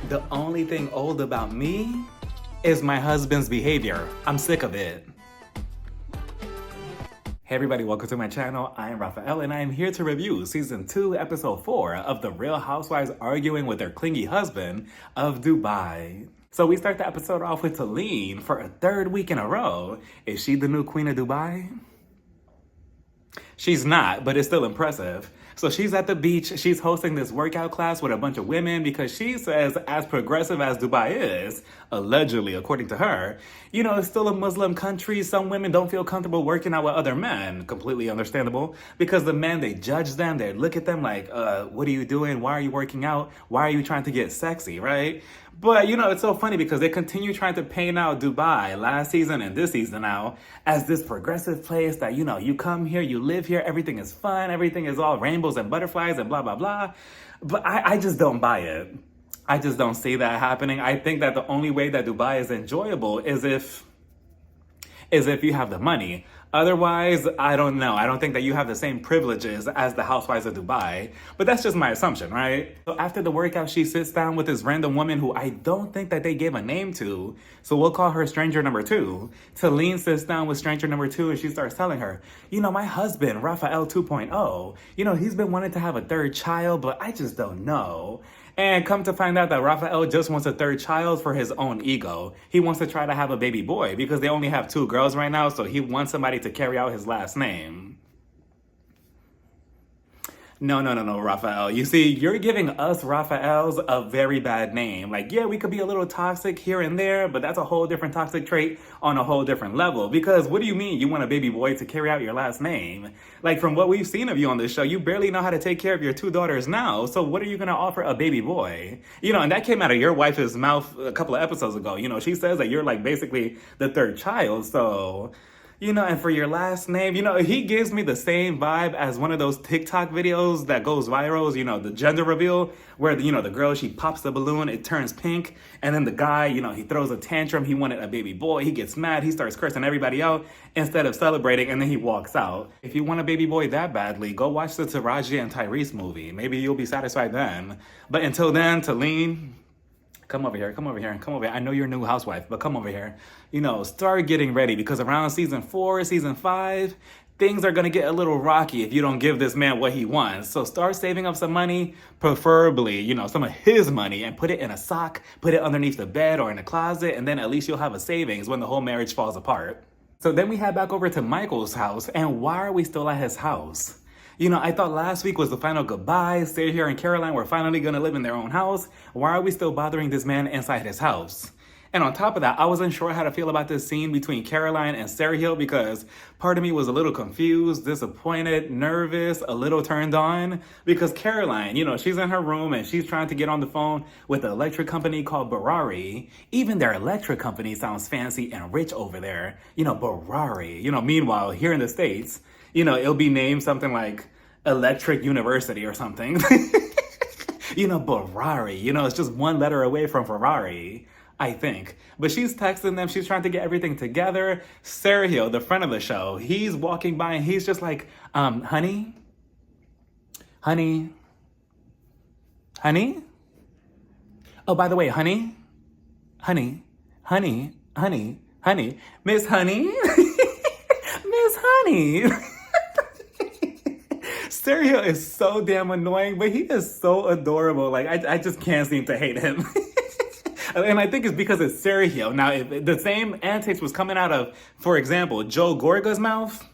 The only thing old about me is my husband's behavior. I'm sick of it. Hey everybody, welcome to my channel. I am Raphael and I am here to review season 2, episode 4 of The Real Housewives arguing with their clingy husband of Dubai. So we start the episode off with Taleen for a third week in a row. Is she the new queen of Dubai? She's not, but it's still impressive. So she's at the beach, she's hosting this workout class with a bunch of women because she says as progressive as Dubai is, allegedly, according to her, it's still a Muslim country. Some women don't feel comfortable working out with other men. Completely understandable. Because the men, they judge them, they look at them like, what are you doing? Why are you working out? Why are you trying to get sexy, right? But, it's so funny because they continue trying to paint out Dubai last season and this season now as this progressive place that, you come here, you live here, everything is fun, everything is all rainbows and butterflies and blah, blah, blah. But I just don't buy it. I just don't see that happening. I think that the only way that Dubai is enjoyable is if you have the money. Otherwise, I don't know. I don't think that you have the same privileges as the housewives of Dubai. But that's just my assumption, right? So after the workout, she sits down with this random woman who I don't think that they gave a name to. So we'll call her stranger number 2. Taleen sits down with stranger number 2 and she starts telling her, my husband, Raphael 2.0, he's been wanting to have a third child, but I just don't know. And come to find out that Raphael just wants a third child for his own ego. He wants to try to have a baby boy because they only have 2 girls right now, so he wants somebody to carry out his last name. No, Raphael. You see, you're giving us Raphaels a very bad name. Like, yeah, we could be a little toxic here and there, but that's a whole different toxic trait on a whole different level. Because what do you mean you want a baby boy to carry out your last name? Like, from what we've seen of you on this show, you barely know how to take care of your 2 daughters now. So what are you going to offer a baby boy? And that came out of your wife's mouth a couple of episodes ago. She says that you're like basically the third child. So... and for your last name, he gives me the same vibe as one of those TikTok videos that goes viral, the gender reveal, where, the girl, she pops the balloon, it turns pink, and then the guy, he throws a tantrum, he wanted a baby boy, he gets mad, he starts cursing everybody out instead of celebrating, and then he walks out. If you want a baby boy that badly, go watch the Taraji and Tyrese movie. Maybe you'll be satisfied then. But until then, Taleen... Come over here. I know you're a new housewife, but come over here. Start getting ready because around season 4, season 5, things are going to get a little rocky if you don't give this man what he wants. So start saving up some money, preferably, some of his money, and put it in a sock, put it underneath the bed or in a closet, and then at least you'll have a savings when the whole marriage falls apart. So then we head back over to Michael's house, and why are we still at his house? I thought last week was the final goodbye. Sergio and Caroline were finally going to live in their own house. Why are we still bothering this man inside his house? And on top of that, I wasn't sure how to feel about this scene between Caroline and Sergio because part of me was a little confused, disappointed, nervous, a little turned on. Because Caroline, she's in her room and she's trying to get on the phone with an electric company called Barari. Even their electric company sounds fancy and rich over there. Barari. Meanwhile, here in the States... it'll be named something like Electric University or something. Barari. It's just one letter away from Ferrari, I think. But she's texting them. She's trying to get everything together. Sergio, the friend of the show, he's walking by and he's just like, honey? Oh, by the way, honey? Miss Honey? Miss Honey? Sergio is so damn annoying, but he is so adorable. Like, I just can't seem to hate him. And I think it's because it's Sergio. Now, if the same antics was coming out of, for example, Joe Gorga's mouth,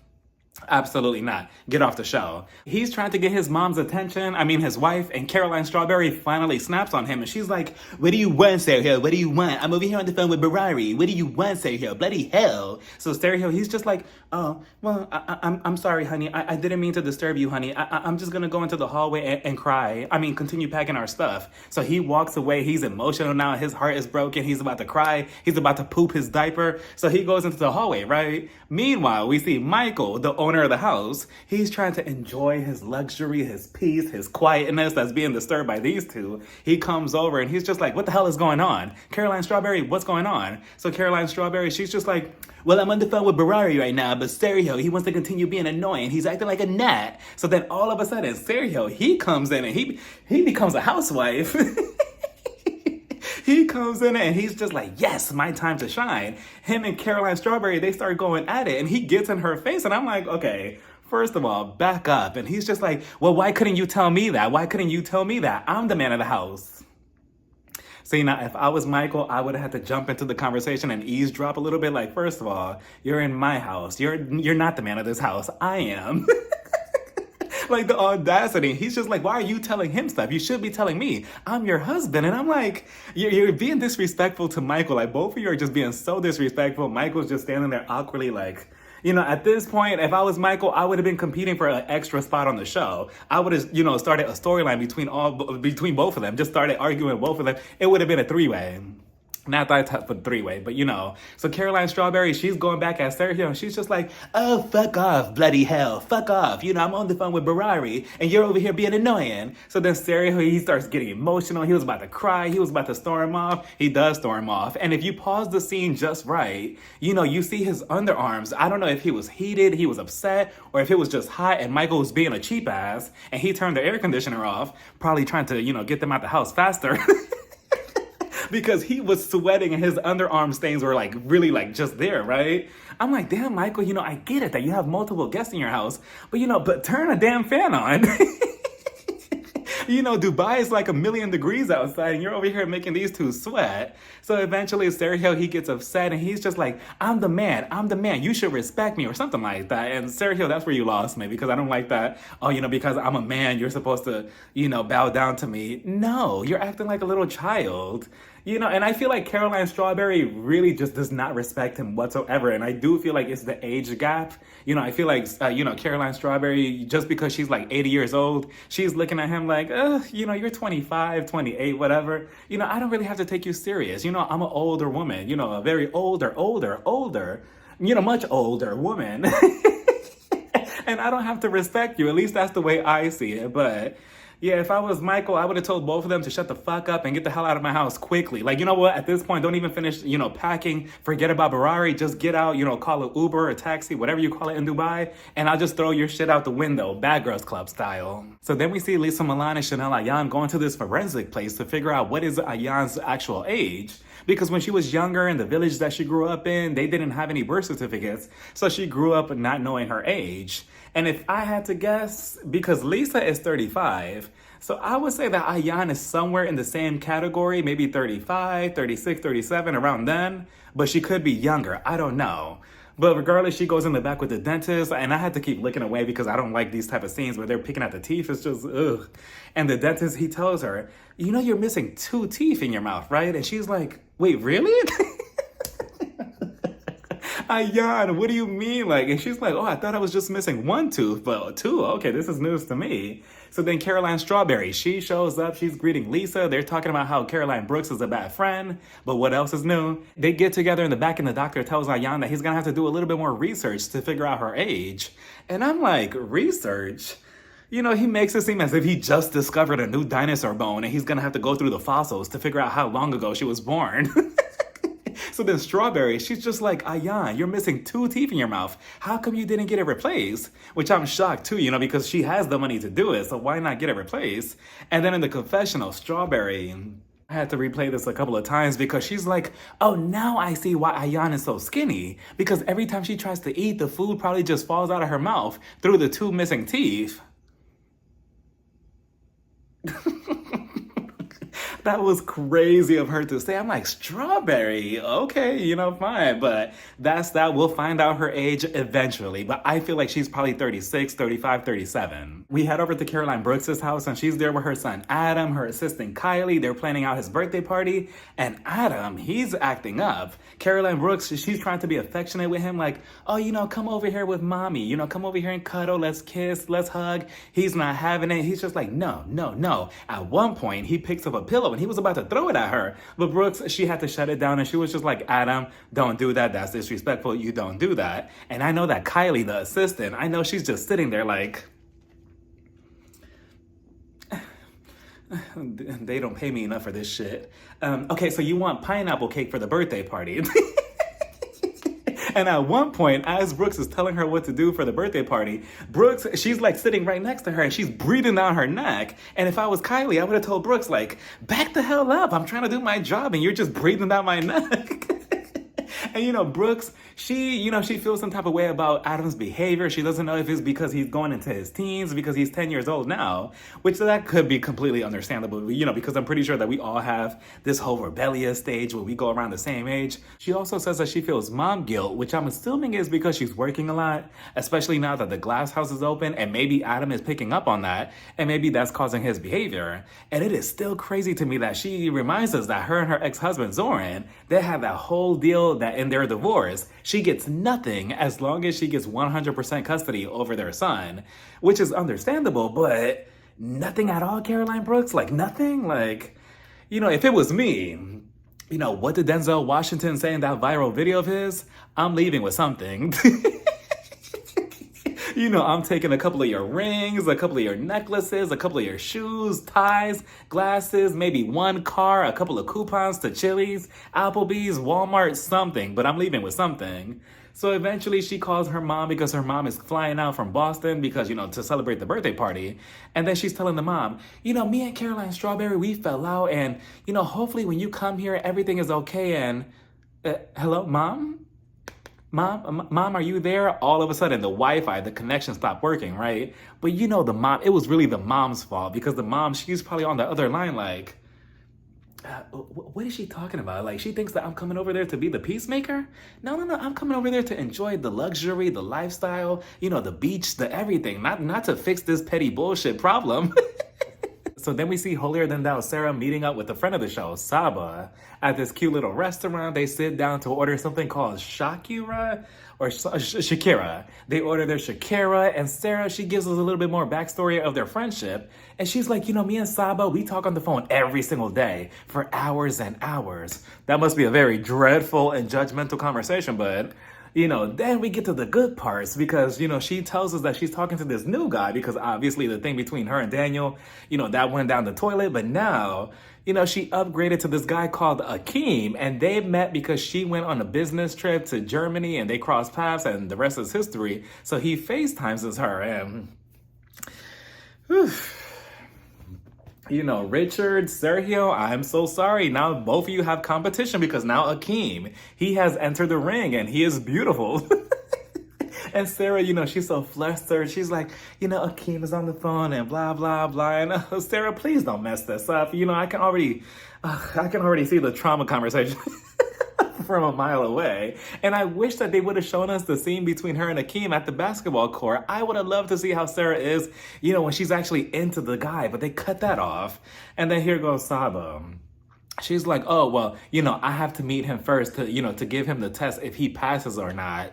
absolutely not. Get off the show. He's trying to get his mom's attention. His wife, and Caroline Strawberry finally snaps on him. And she's like, what do you want, Sergio? What do you want? I'm over here on the phone with Barari. What do you want, Sergio? Bloody hell. So Sergio, he's just like, oh, well, I'm sorry, honey. I didn't mean to disturb you, honey. I'm just going to go into the hallway and cry. Continue packing our stuff. So he walks away. He's emotional now. His heart is broken. He's about to cry. He's about to poop his diaper. So he goes into the hallway, right? Meanwhile, we see Michael, the owner of the house. He's trying to enjoy his luxury, his peace, his quietness that's being disturbed by these two. He comes over and he's just like, what the hell is going on? Caroline Strawberry, what's going on? So Caroline Strawberry, she's just like, well, I'm on the phone with Barari right now, but Sergio, he wants to continue being annoying. He's acting like a gnat. So then all of a sudden, Sergio, he comes in and he becomes a housewife. He comes in and he's just like, yes, my time to shine. Him and Caroline Strawberry, they start going at it and he gets in her face and I'm like, okay, first of all, back up. And he's just like, well, why couldn't you tell me that? Why couldn't you tell me that? I'm the man of the house. See, now, if I was Michael, I would have had to jump into the conversation and eavesdrop a little bit. Like, first of all, you're in my house. You're not the man of this house. I am. Like, the audacity. He's just like, why are you telling him stuff? You should be telling me. I'm your husband. And I'm like, you're being disrespectful to Michael. Like, both of you are just being so disrespectful. Michael's just standing there awkwardly like, at this point, if I was Michael, I would have been competing for an extra spot on the show. I would have, started a storyline between both of them. Just started arguing with both of them. It would have been a three-way. Not that type of three-way, but So Caroline Strawberry, she's going back at Sergio, and she's just like, oh, fuck off, bloody hell, fuck off. I'm on the phone with Barari, and you're over here being annoying. So then Sergio, he starts getting emotional. He was about to cry. He was about to storm off. He does storm off. And if you pause the scene just right, you see his underarms. I don't know if he was heated, he was upset, or if it was just hot, and Michael was being a cheap ass, and he turned the air conditioner off, probably trying to, get them out the house faster. Because he was sweating and his underarm stains were like really like just there, right? I'm like, damn, Michael, I get it that you have multiple guests in your house, but turn a damn fan on. Dubai is like 1,000,000 degrees outside and you're over here making these two sweat. So eventually Sergio, he gets upset and he's just like, I'm the man, you should respect me or something like that. And Sergio, that's where you lost me because I don't like that. Oh, because I'm a man, you're supposed to, bow down to me. No, you're acting like a little child. And I feel like Caroline Strawberry really just does not respect him whatsoever. And I do feel like it's the age gap. I feel like, Caroline Strawberry, just because she's like 80 years old, she's looking at him like, you're 25, 28, whatever. I don't really have to take you serious. I'm an older woman, a very older, much older woman. And I don't have to respect you. At least that's the way I see it. But yeah, if I was Michael, I would have told both of them to shut the fuck up and get the hell out of my house quickly. Like, you know what? At this point, don't even finish, packing. Forget about Barari. Just get out, call an Uber or a taxi, whatever you call it in Dubai. And I'll just throw your shit out the window, Bad Girls Club style. So then we see Lisa Milan and Chanel Ayan going to this forensic place to figure out what is Ayan's actual age. Because when she was younger in the village that she grew up in, they didn't have any birth certificates. So she grew up not knowing her age. And if I had to guess, because Lisa is 35, so I would say that Ayan is somewhere in the same category, maybe 35, 36, 37, around then. But she could be younger. I don't know. But regardless, she goes in the back with the dentist, and I had to keep looking away because I don't like these type of scenes where they're picking at the teeth. It's just, ugh. And the dentist, he tells her, you're missing 2 teeth in your mouth, right? And she's like, wait, really? Ayan, what do you mean? And she's like, oh, I thought I was just missing 1 tooth, but 2, okay, this is news to me. So then Caroline Strawberry, she shows up, she's greeting Lisa. They're talking about how Caroline Brooks is a bad friend, but what else is new? They get together in the back and the doctor tells Ayan that he's gonna have to do a little bit more research to figure out her age. And I'm like, research? He makes it seem as if he just discovered a new dinosaur bone and he's gonna have to go through the fossils to figure out how long ago she was born. So then Strawberry, she's just like, Ayan, you're missing 2 teeth in your mouth. How come you didn't get it replaced? Which I'm shocked too, because she has the money to do it, so why not get it replaced? And then in the confessional, Strawberry, I had to replay this a couple of times because she's like, oh, now I see why Ayan is so skinny. Because every time she tries to eat, the food probably just falls out of her mouth through the 2 missing teeth. That was crazy of her to say. I'm like, Strawberry, okay, fine. But that's that. We'll find out her age eventually. But I feel like she's probably 36, 35, 37. We head over to Caroline Brooks' house and she's there with her son Adam, her assistant Kylie. They're planning out his birthday party. And Adam, he's acting up. Caroline Brooks, she's trying to be affectionate with him. Like, oh, come over here with mommy. Come over here and cuddle. Let's kiss. Let's hug. He's not having it. He's just like, no, no, no. At one point, he picks up a pillow and he was about to throw it at her. But Brooks, she had to shut it down and she was just like, Adam, don't do that. That's disrespectful. You don't do that. And I know that Kylie, the assistant, I know she's just sitting there like, they don't pay me enough for this shit. Okay, so you want pineapple cake for the birthday party. And And at one point, as Brooks is telling her what to do for the birthday party, Brooks, she's like sitting right next to her and she's breathing down her neck. And if I was Kylie, I would have told Brooks, like, back the hell up. I'm trying to do my job and you're just breathing down my neck. And Brooks, she feels some type of way about Adam's behavior. She doesn't know if it's because he's going into his teens, because he's 10 years old now, which that could be completely understandable, because I'm pretty sure that we all have this whole rebellious stage where we go around the same age. She also says that she feels mom guilt, which I'm assuming is because she's working a lot, especially now that the glass house is open, and maybe Adam is picking up on that, and maybe that's causing his behavior. And it is still crazy to me that she reminds us that her and her ex-husband, Zoran, they had that whole deal that in their divorce, she gets nothing as long as she gets 100% custody over their son, which is understandable, but nothing at all, Caroline Brooks? Like, nothing? Like, if it was me, what did Denzel Washington say in that viral video of his? I'm leaving with something. I'm taking a couple of your rings, a couple of your necklaces, a couple of your shoes, ties, glasses, maybe one car, a couple of coupons to Chili's, Applebee's, Walmart, something, but I'm leaving with something. So eventually she calls her mom because her mom is flying out from Boston because, to celebrate the birthday party. And then she's telling the mom, me and Caroline Strawberry, we fell out and, hopefully when you come here, everything is okay. And, hello, Mom? Mom, are you there? All of a sudden, the Wi-Fi, the connection stopped working, right? But the mom, it was really the mom's fault because the mom, she's probably on the other line like, what is she talking about? Like, she thinks that I'm coming over there to be the peacemaker? No, I'm coming over there to enjoy the luxury, the lifestyle, the beach, the everything, not to fix this petty bullshit problem. So then we see holier than thou Sarah meeting up with the friend of the show, Saba, at this cute little restaurant. They sit down to order something called Shakira or Shakira. They order their Shakira, and Sarah, she gives us a little bit more backstory of their friendship. And she's like, me and Saba, we talk on the phone every single day for hours and hours. That must be a very dreadful and judgmental conversation, but then we get to the good parts because, she tells us that she's talking to this new guy because obviously the thing between her and Daniel, that went down the toilet. But now, she upgraded to this guy called Akeem, and they met because she went on a business trip to Germany and they crossed paths and the rest is history. So he FaceTimes her and, Richard, Sergio, I'm so sorry. Now both of you have competition because now Akeem, he has entered the ring and he is beautiful. And Sarah, she's so flustered. She's like, Akeem is on the phone and blah, blah, blah. And Sarah, please don't mess this up. I can already see the trauma conversation. From a mile away. And I wish that they would have shown us the scene between her and Akeem at the basketball court. I would have loved to see how Sarah is, when she's actually into the guy, but they cut that off. And then here goes Saba. She's like, oh, well, I have to meet him first to, to give him the test if he passes or not.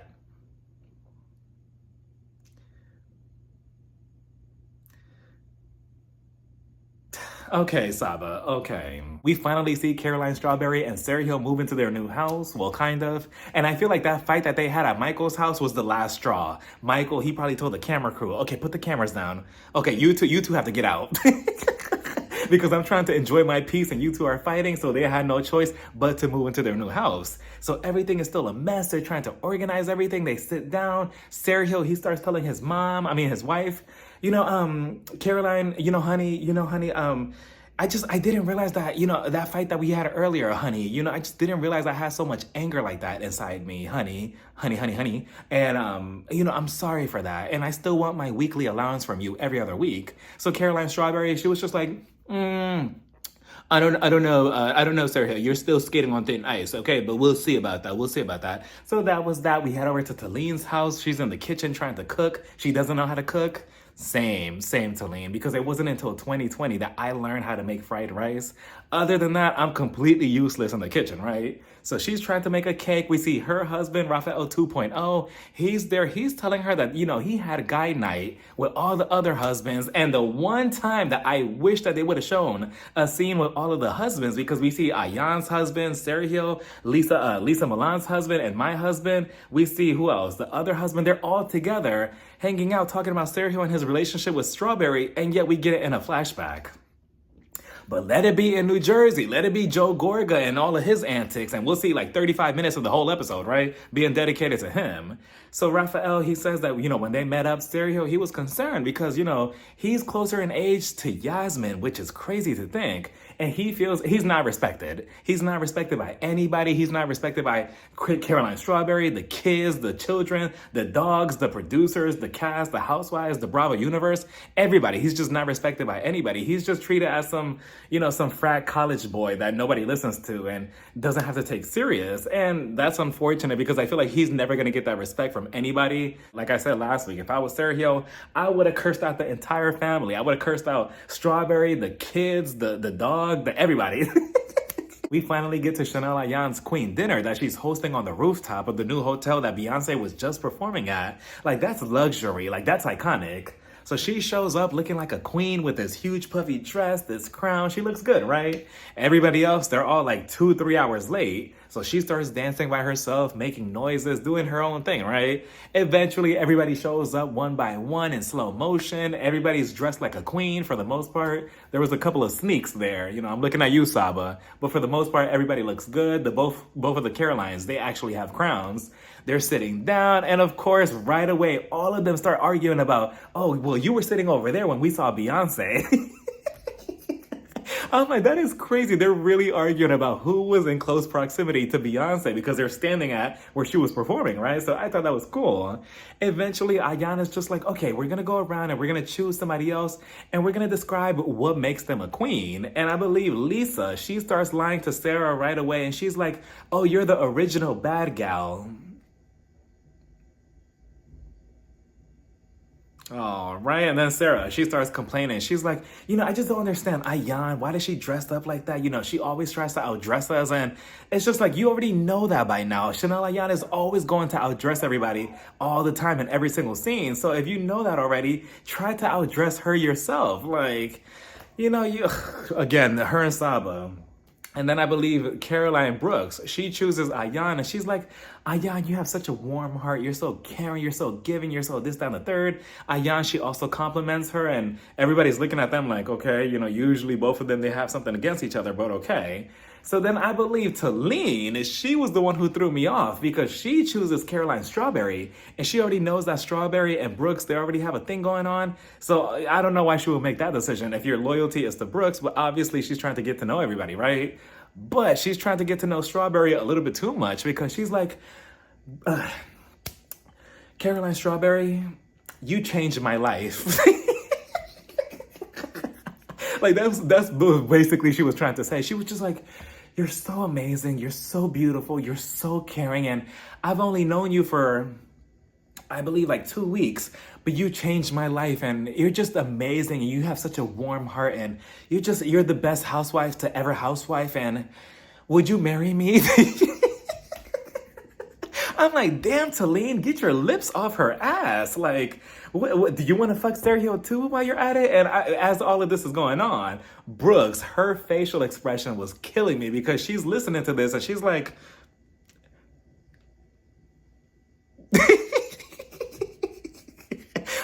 Okay, Saba, okay. We finally see Caroline Strawberry and Sergio move into their new house. Well, kind of. And I feel like that fight that they had at Michael's house was the last straw. Michael, he probably told the camera crew, okay, put the cameras down. Okay, you two have to get out. Because I'm trying to enjoy my peace and you two are fighting, so they had no choice but to move into their new house. So everything is still a mess. They're trying to organize everything. They sit down. Sergio, he starts telling his wife, Caroline, honey, I didn't realize that, that fight that we had earlier, honey, I just didn't realize I had so much anger like that inside me, honey. And, I'm sorry for that. And I still want my weekly allowance from you every other week. So Caroline Strawberry, she was just like, I don't know, Sergio. You're still skating on thin ice, okay? But we'll see about that. So that was that. We head over to Taleen's house. She's in the kitchen trying to cook. She doesn't know how to cook. Same, Taleen, because it wasn't until 2020 that I learned how to make fried rice. Other than that, I'm completely useless in the kitchen, right? So she's trying to make a cake. We see her husband, Rafael 2.0. He's there. He's telling her that, he had a guy night with all the other husbands. And the one time that I wish that they would have shown a scene with all of the husbands, because we see Ayan's husband, Sergio, Lisa Milan's husband, and my husband. We see who else? The other husband. They're all together hanging out, talking about Sergio and his relationship with Strawberry. And yet we get it in a flashback. But let it be in New Jersey. Let it be Joe Gorga and all of his antics. And we'll see like 35 minutes of the whole episode, right? Being dedicated to him. So Rafael, he says that, when they met up, Sergio, he was concerned because, he's closer in age to Yasmin, which is crazy to think. And he feels he's not respected. He's not respected by anybody. He's not respected by Caroline Strawberry, the kids, the children, the dogs, the producers, the cast, the housewives, the Bravo universe, everybody. He's just not respected by anybody. He's just treated as some frat college boy that nobody listens to and doesn't have to take serious. And that's unfortunate because I feel like he's never going to get that respect from anybody. Like I said last week, if I was Sergio, I would have cursed out the entire family. I would have cursed out Strawberry, the kids, the dog, everybody. We finally get to Chanel Ayan's Queen dinner that she's hosting on the rooftop of the new hotel that Beyonce was just performing at. Like, that's luxury. Like, that's iconic. So she shows up looking like a queen with this huge puffy dress, this crown. She looks good, right? Everybody else, they're all like 2-3 hours late. So she starts dancing by herself, making noises, doing her own thing, right? Eventually, everybody shows up one by one in slow motion. Everybody's dressed like a queen for the most part. There was a couple of sneaks there. I'm looking at you, Saba. But for the most part, everybody looks good. Both of the Carolines, they actually have crowns. They're sitting down. And of course, right away, all of them start arguing about, oh, well, you were sitting over there when we saw Beyonce. I'm like, that is crazy. They're really arguing about who was in close proximity to Beyonce because they're standing at where she was performing, right? So I thought that was cool. Eventually, Ayan is just like, okay, we're going to go around and we're going to choose somebody else and we're going to describe what makes them a queen. And I believe Lisa, she starts lying to Sarah right away and she's like, oh, you're the original bad gal. Oh, right. And then Sarah, she starts complaining. She's like, I just don't understand. Ayan, why does she dress up like that? She always tries to outdress us. And it's just like, you already know that by now. Chanel Ayan is always going to outdress everybody all the time in every single scene. So if you know that already, try to outdress her yourself. Like, again, her and Saba. And then I believe Caroline Brooks, she chooses Ayan and she's like, Ayan, you have such a warm heart. You're so caring. You're so giving. You're so this, that, and the third. Ayan, she also compliments her and everybody's looking at them like, okay, usually both of them, they have something against each other, but okay. So then I believe Taleen, she was the one who threw me off because she chooses Caroline Strawberry and she already knows that Strawberry and Brooks, they already have a thing going on. So I don't know why she would make that decision if your loyalty is to Brooks, but obviously she's trying to get to know everybody, right? But she's trying to get to know Strawberry a little bit too much because she's like, Caroline Strawberry, you changed my life. Like that's basically she was trying to say. She was just like, you're so amazing. You're so beautiful. You're so caring. And I've only known you for, I believe, like 2 weeks, but you changed my life and you're just amazing. And you have such a warm heart and you're the best housewife to ever housewife. And would you marry me? I'm like, damn, Taleen, get your lips off her ass. Like, what, do you want to fuck Sergio too while you're at it? And as all of this is going on, Brooks, her facial expression was killing me because she's listening to this and she's like,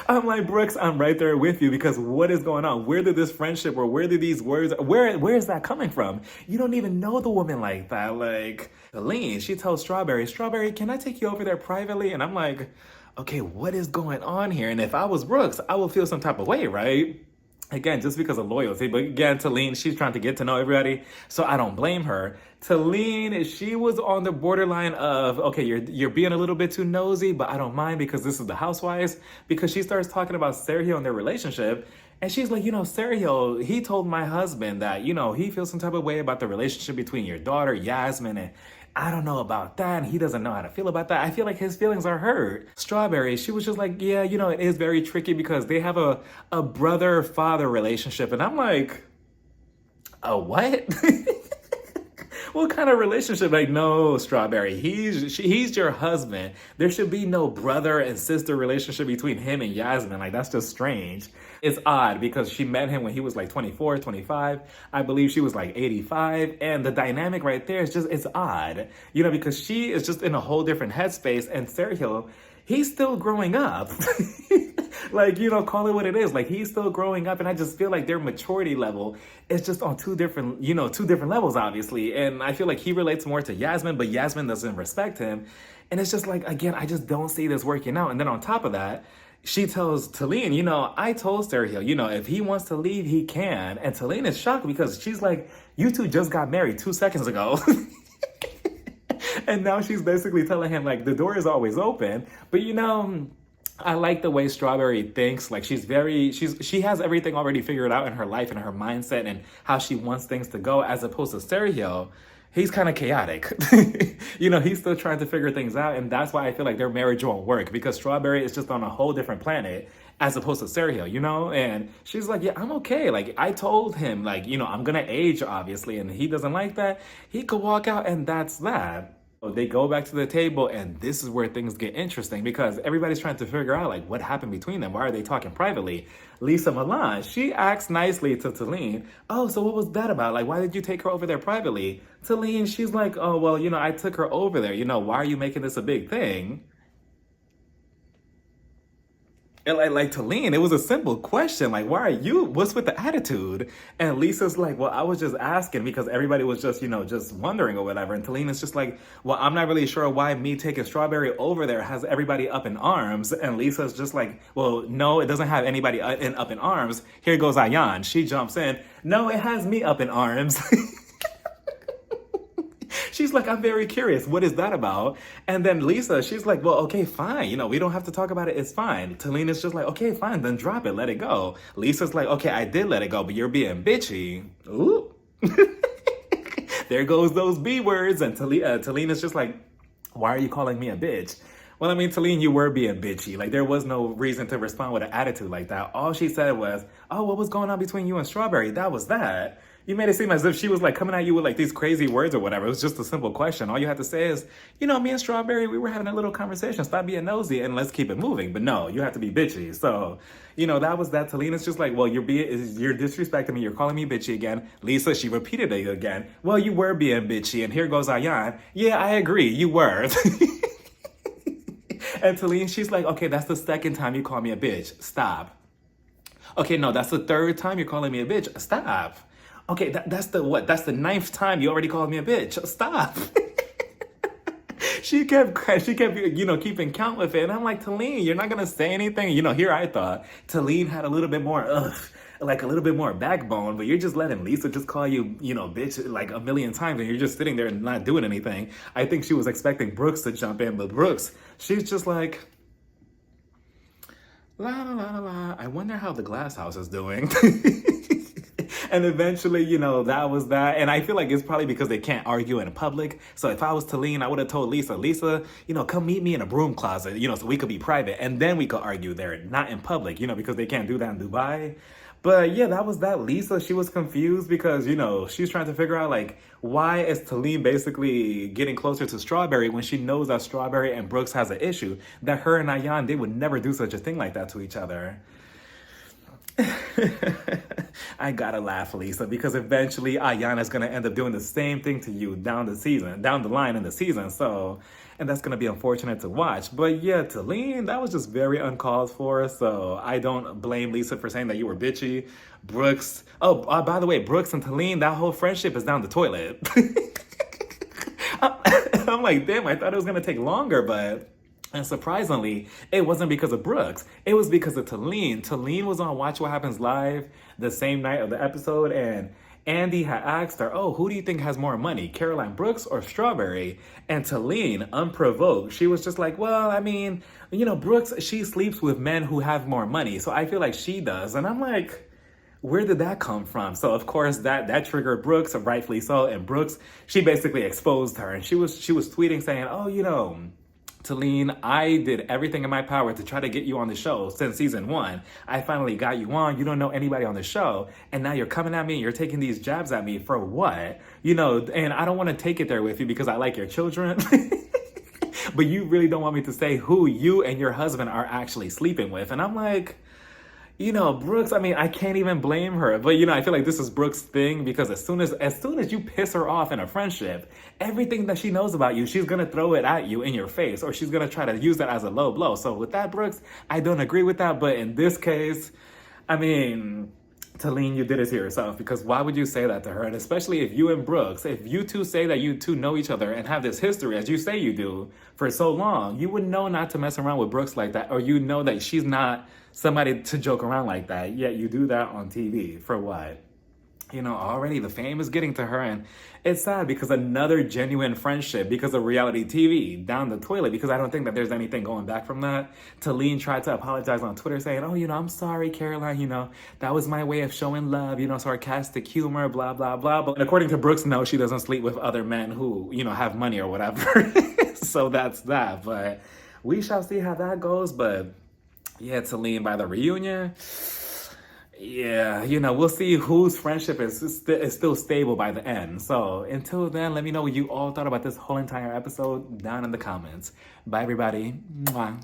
I'm like, Brooks, I'm right there with you because what is going on? Where did this friendship or where did these words, where is that coming from? You don't even know the woman like that. Like, Taleen, she tells Strawberry, can I take you over there privately? And I'm like, okay, what is going on here? And if I was Brooks, I would feel some type of way, right? Again, just because of loyalty. But again, Taleen, she's trying to get to know everybody, so I don't blame her. Taleen, she was on the borderline of, okay, you're being a little bit too nosy, but I don't mind because this is the Housewives. Because she starts talking about Sergio and their relationship. And she's like, Sergio, he told my husband that, he feels some type of way about the relationship between your daughter, Yasmin, and I don't know about that, and he doesn't know how to feel about that. I feel like his feelings are hurt. Strawberry, she was just like, yeah, it is very tricky because they have a brother-father relationship. And I'm like, a what? What kind of relationship? Like, no, Strawberry, he's your husband. There should be no brother and sister relationship between him and Yasmin. Like, that's just strange. It's odd because she met him when he was like 24, 25. I believe she was like 85. And the dynamic right there is just, it's odd. Because she is just in a whole different headspace and Sergio, he's still growing up. Like, call it what it is. Like, he's still growing up, and I just feel like their maturity level is just on two different levels, obviously. And I feel like he relates more to Yasmin, but Yasmin doesn't respect him. And it's just like, again, I just don't see this working out. And then on top of that, she tells Taleen, I told Sergio, if he wants to leave, he can. And Taleen is shocked because she's like, you two just got married 2 seconds ago. And now she's basically telling him, like, the door is always open. But, I like the way Strawberry thinks. Like, she has everything already figured out in her life and her mindset and how she wants things to go, as opposed to Sergio. He's kind of chaotic. He's still trying to figure things out. And that's why I feel like their marriage won't work, because Strawberry is just on a whole different planet as opposed to Sergio, And she's like, yeah, I'm okay. Like, I told him, like, I'm going to age, obviously. And he doesn't like that. He could walk out, and that's that. They go back to the table, and this is where things get interesting, because everybody's trying to figure out, like, what happened between them. Why are they talking privately? Lisa Milan, she acts nicely to Taleen. Oh, so what was that about? Like, why did you take her over there privately? Taleen, she's like, oh, well, I took her over there. Why are you making this a big thing? And like Taleen, it was a simple question. Like, what's with the attitude? And Lisa's like, well, I was just asking because everybody was just, just wondering or whatever. And Taleen is just like, well, I'm not really sure why me taking Strawberry over there has everybody up in arms. And Lisa's just like, well, no, it doesn't have anybody up in arms. Here goes Ayan. She jumps in. No, it has me up in arms. She's like, I'm very curious. What is that about? And then Lisa, she's like, well, okay, fine. We don't have to talk about it. It's fine. Taleen is just like, okay, fine. Then drop it. Let it go. Lisa's like, okay, I did let it go, but you're being bitchy. Ooh. There goes those B words. And Taleen is just like, why are you calling me a bitch? Well, I mean, Taleen, you were being bitchy. Like, there was no reason to respond with an attitude like that. All she said was, oh, what was going on between you and Strawberry? That was that. You made it seem as if she was like coming at you with like these crazy words or whatever. It was just a simple question. All you had to say is, me and Strawberry, we were having a little conversation. Stop being nosy and let's keep it moving. But no, you have to be bitchy. So, that was that. Talena's just like, well, you're disrespecting me. You're calling me bitchy again. Lisa, she repeated it again. Well, you were being bitchy. And here goes Ayan. Yeah, I agree. You were. And Taleen, she's like, okay, that's the second time you call me a bitch. Stop. Okay, no, that's the third time you're calling me a bitch. Stop. Okay, that's the what? That's the 9th time you already called me a bitch. Stop. She kept, keeping count with it. And I'm like, Taleen, you're not going to say anything? Here I thought Taleen had a little bit more, a little bit more backbone, but you're just letting Lisa just call you, bitch, like a million times, and you're just sitting there and not doing anything. I think she was expecting Brooks to jump in, but Brooks, she's just like, la, la, la, la, la. I wonder how the glass house is doing. And eventually, that was that. And I feel like it's probably because they can't argue in public. So if I was Taleen, I would have told Lisa, come meet me in a broom closet, so we could be private. And then we could argue there, not in public, because they can't do that in Dubai. But yeah, that was that. Lisa, she was confused because, she's trying to figure out, like, why is Taleen basically getting closer to Strawberry when she knows that Strawberry and Brooks has an issue, that her and Ayan, they would never do such a thing like that to each other. I gotta laugh, Lisa, because eventually Ayan is gonna end up doing the same thing to you down the line in the season. So, and that's gonna be unfortunate to watch. But yeah, Taleen, that was just very uncalled for. So I don't blame Lisa for saying that you were bitchy. Brooks, by the way, Brooks and Taleen, that whole friendship is down the toilet. I'm like, damn, I thought it was gonna take longer, but. And surprisingly, it wasn't because of Brooks. It was because of Taleen. Taleen was on Watch What Happens Live the same night of the episode, and Andy had asked her, oh, who do you think has more money, Caroline Brooks or Strawberry? And Taleen, unprovoked, she was just like, well, I mean, Brooks, she sleeps with men who have more money, so I feel like she does. And I'm like, where did that come from? So of course that triggered Brooks, rightfully so. And Brooks, she basically exposed her, and she was tweeting saying, oh, Taleen, I did everything in my power to try to get you on the show since season 1. I finally got you on. You don't know anybody on the show. And now you're coming at me and you're taking these jabs at me for what? And I don't want to take it there with you because I like your children. But you really don't want me to say who you and your husband are actually sleeping with. And I'm like, Brooks, I mean, I can't even blame her. But I feel like this is Brooks' thing because as soon as you piss her off in a friendship, everything that she knows about you, she's gonna throw it at you in your face, or she's gonna try to use that as a low blow. So with that, Brooks, I don't agree with that. But in this case, I mean, Taleen, you did it to yourself, because why would you say that to her? And especially if you and Brooks, if you two say that you two know each other and have this history, as you say you do, for so long, you would know not to mess around with Brooks like that, or you know that she's not somebody to joke around like that, yet you do that on TV. For what? Already the fame is getting to her, and it's sad because another genuine friendship, because of reality TV, down the toilet, because I don't think that there's anything going back from that. Taleen tried to apologize on Twitter saying, oh, I'm sorry, Caroline, that was my way of showing love, sarcastic humor, blah, blah, blah. But according to Brooks, no, she doesn't sleep with other men who, have money or whatever. So that's that. But we shall see how that goes. But yeah, Taleen, by the reunion, yeah, we'll see whose friendship is still stable by the end. So until then, let me know what you all thought about this whole entire episode down in the comments. Bye, everybody. Mwah.